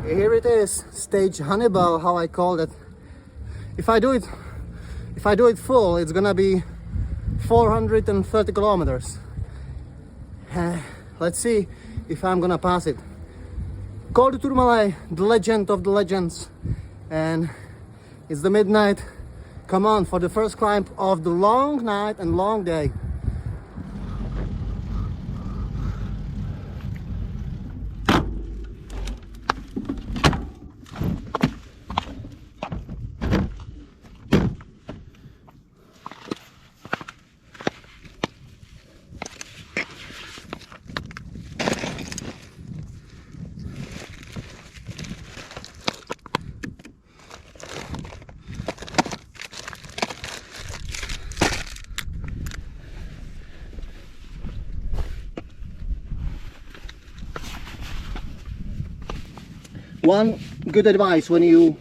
Here it is, stage Hannibal, how I called it. If I do it full, it's gonna be 430 kilometers. Let's see if I'm gonna pass it. Col du Tourmalet, the legend of the legends, and it's the midnight. Come on for the first climb of the long night and long day. One good advice when you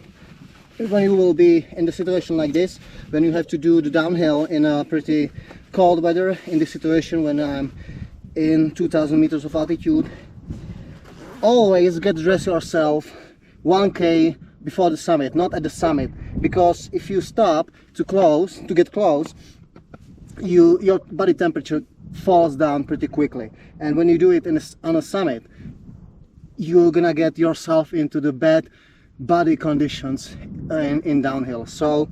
will be in the situation like this, when you have to do the downhill in a pretty cold weather, in this situation when I'm in 2000 meters of altitude, always get dressed yourself 1k before the summit, not at the summit, because if you stop to get close, your body temperature falls down pretty quickly, and when you do it on a summit, you're gonna get yourself into the bad body conditions in downhill. So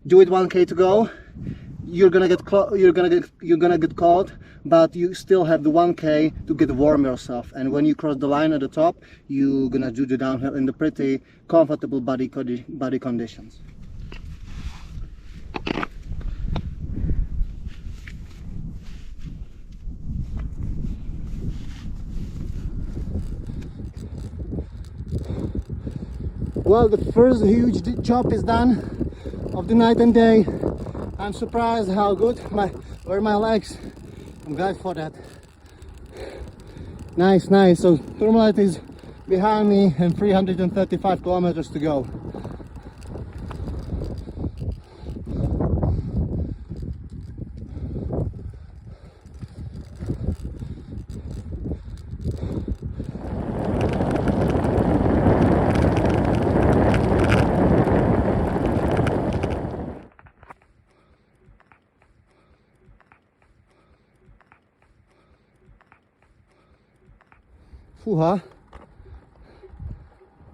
do it 1k to go. You're gonna get cold, but you still have the 1k to get warm yourself. And when you cross the line at the top, you're gonna do the downhill in the pretty comfortable body conditions. Well, the first huge job is done of the night and day. I'm surprised how good were my legs. I'm glad for that. Nice. So Tourmalet is behind me and 335 kilometers to go.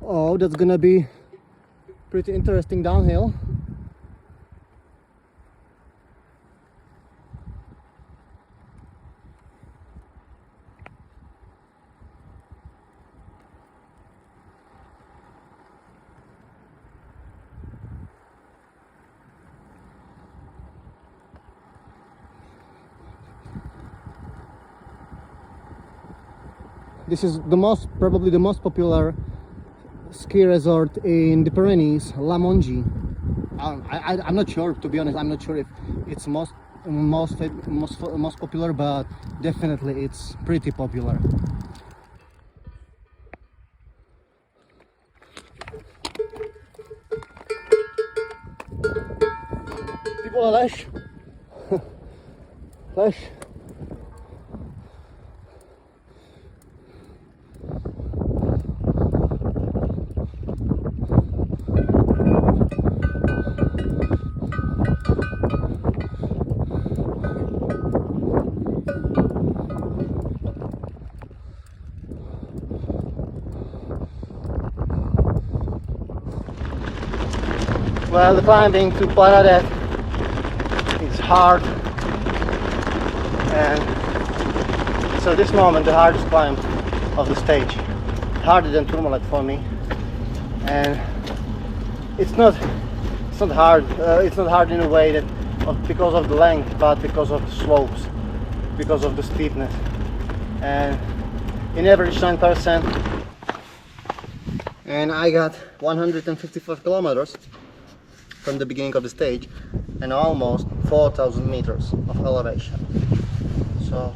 Oh, that's gonna be pretty interesting downhill. This is probably the most popular ski resort in the Pyrenees, La Mongie. I'm not sure, to be honest. I'm not sure if it's most popular, but definitely it's pretty popular. People are leś. Well, the climbing to Planet is hard, and so this moment the hardest climb of the stage, harder than Tourmalet for me, and it's not hard. It's not hard in a way that because of the length, but because of the slopes, because of the steepness, and in average 9%, and I got 155 kilometers from the beginning of the stage and almost 4,000 meters of elevation. So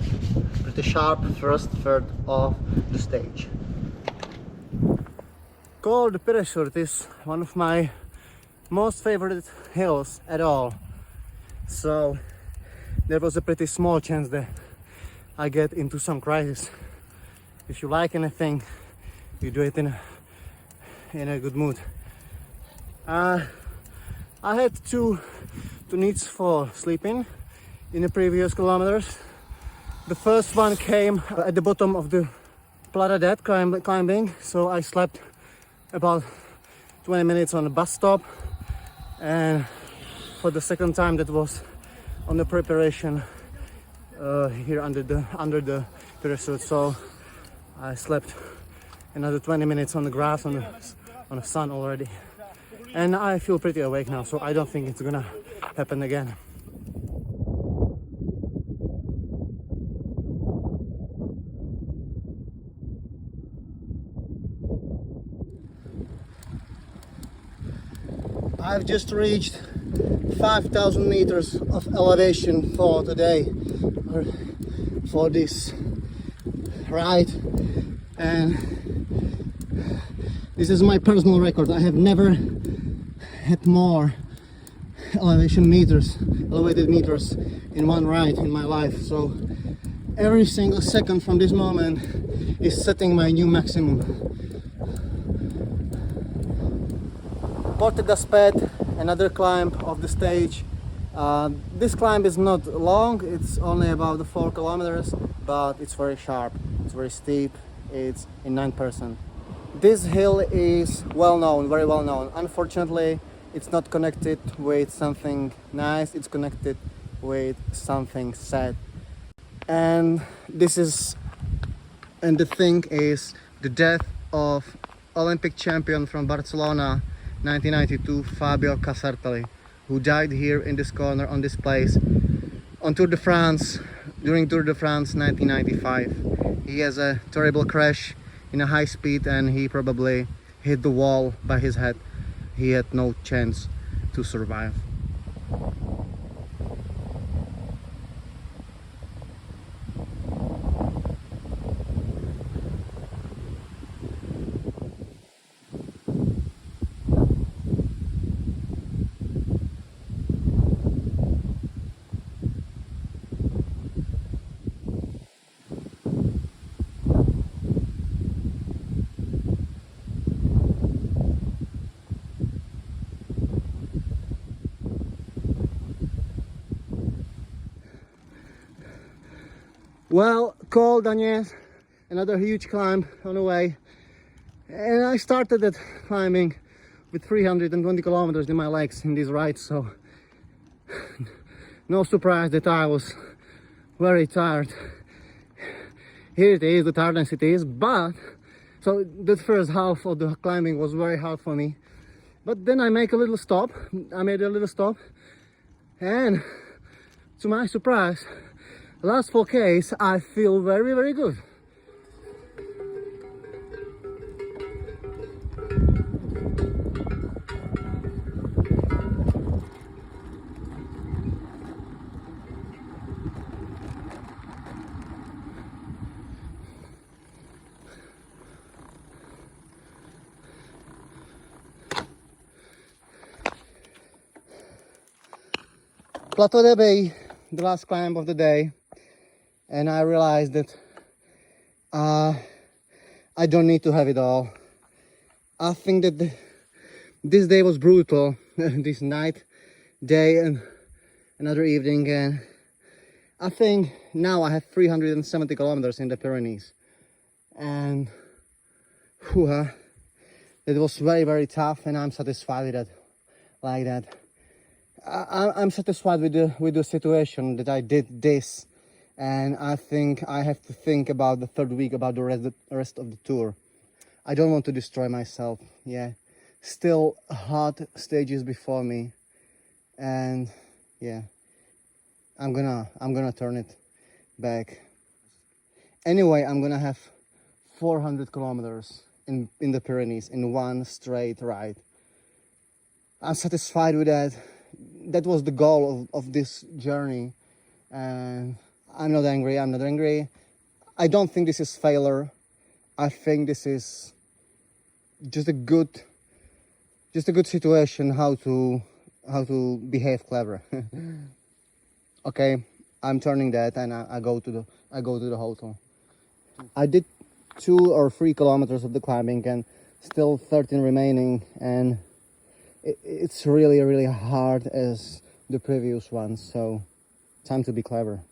pretty sharp first third of the stage. Col du Parachute is one of my most favorite hills at all. So there was a pretty small chance that I get into some crisis. If you like anything, you do it in a in a good mood. I had two needs for sleeping in the previous kilometers. The first one came at the bottom of the Platadet climbing, so I slept about 20 minutes on the bus stop, and for the second time that was on the preparation here under the parachute, so I slept another 20 minutes on the grass on the sun already, and I feel pretty awake now, so I don't think it's gonna happen again. I've just reached 5,000 meters of elevation for today, or for this ride, and this is my personal record. I have never had more elevated meters in one ride in my life, so every single second from this moment is setting my new maximum. Porte d'Aspet, another climb of the stage. This climb is not long, it's only about 4 kilometers, but it's very sharp, it's very steep, it's in 9%. This hill is well known, very well known. Unfortunately, it's not connected with something nice, it's connected with something sad. And the thing is the death of Olympic champion from Barcelona 1992, Fabio Casartelli, who died here in this corner, on this place, on Tour de France, during Tour de France 1995. He has a terrible crash in a high speed, and he probably hit the wall by his head. He had no chance to survive. Well, Col d'Agnès, another huge climb on the way, and I started that climbing with 320 kilometers in my legs in this ride, so no surprise that I was very tired. Here it is, the tiredness it is, but so the first half of the climbing was very hard for me, but then I made a little stop, and to my surprise, last 4Ks, I feel very, very good. Plateau de Bay, the last climb of the day, and I realized that I don't need to have it all. I think that this day was brutal, this night, day, and another evening, and I think now I have 370 kilometers in the Pyrenees, and it was very, very tough, and I'm satisfied with that, like that. I'm satisfied with the situation that I did this, and I think I have to think about the third week, about the rest of the tour. I don't want to destroy myself. Yeah, still hard stages before me, and yeah, I'm gonna turn it back. Anyway, I'm gonna have 400 kilometers in the Pyrenees in one straight ride. I'm satisfied with that. That was the goal of this journey, and I'm not angry. I don't think this is failure. I think this is just a good situation how to behave clever. Okay, I'm turning that, and I go to the hotel. I did 2 or 3 kilometers of the climbing, and still 13 remaining, and it's really hard as the previous ones, so time to be clever.